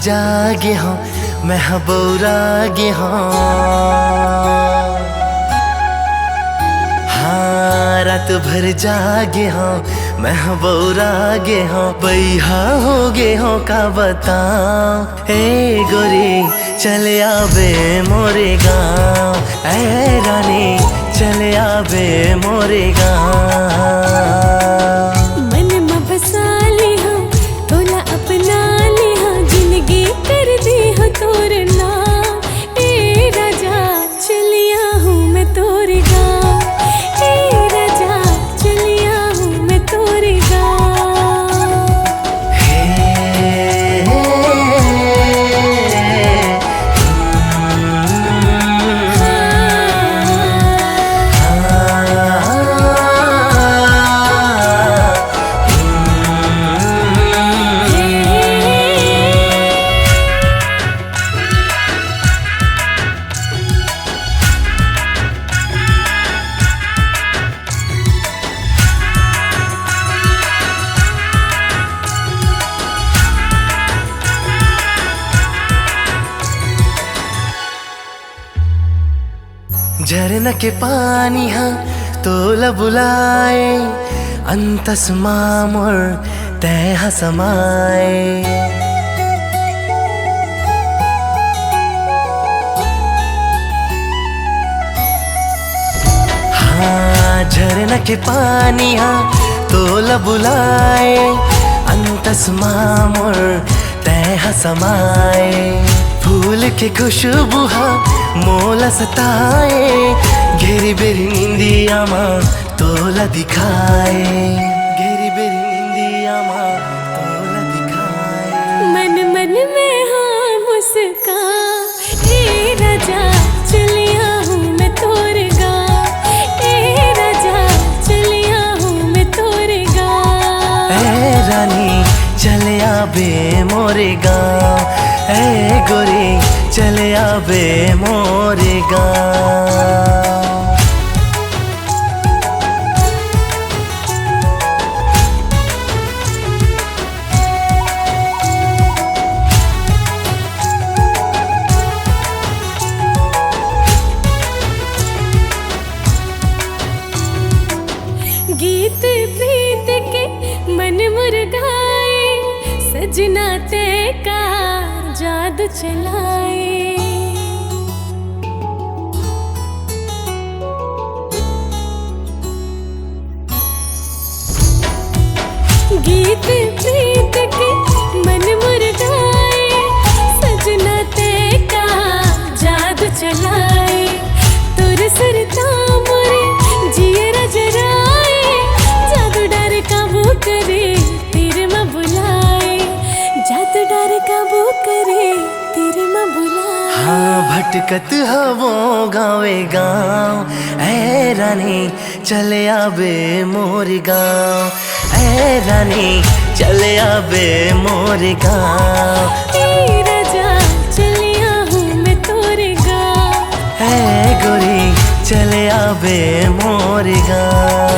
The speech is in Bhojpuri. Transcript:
जागे हो मैं बौरागे हो। हाँ रात भर जागे हो मैं बौरागे हो। बैहा हो गे हो का बताऊं ए गोरी चले आवे मोरे गाँव। ए रानी चले आवे मोरे गाँव। मन में बसा ली हो तोला अपना ली हो। जिंदगी कर दी हो तोर नाम ए राजा चलिया हूँ मैं तोरे गाँव। ए राजा चलिया हूँ मैं तोरे गाँव। झरना के पानी हाँ तोला बुलाए। अंतस मामोर तैहा समाए। हाँ झरना के पानी हाँ तोला बुलाए। अंतस मामोर तैहा समाए। फूल के खुशबू हाँ मोला सताए। घेरी बेरी निंदिया माँ तोला दिखाए। घेरी बेरी निंदिया माँ तोला दिखाए। मन मन में हाँ मुस्का ए राजा चलिया हूँ मैं तोरे गाँव। ए राजा चलिया हूँ मैं तोरे गाँव। ए रानी चले आवे मोरे गाँव। ए गोरी चले आवे मोरे गाँव। गीत प्रीत के मन मुरझाए। सजना ते का जादू चलाए। गीत प्रीत के मन मुरझाए। सजना ते का जादू चलाए। तुर सुरता मोरे जियरा जराए। जादू डर काबू करे तेरे माँ बुलाए। जादू डर काबू करे तेरे माँ बुलाए। हाँ भटकत हवो गावे गाँव। ए रानी चले आवे मोरे गाँव। ए रानी चले आवे मोरे गाँव। ए राजा चलिया हूँ मैं तोरे गाँव। ए गोरी चले आवे मोरे गाँव।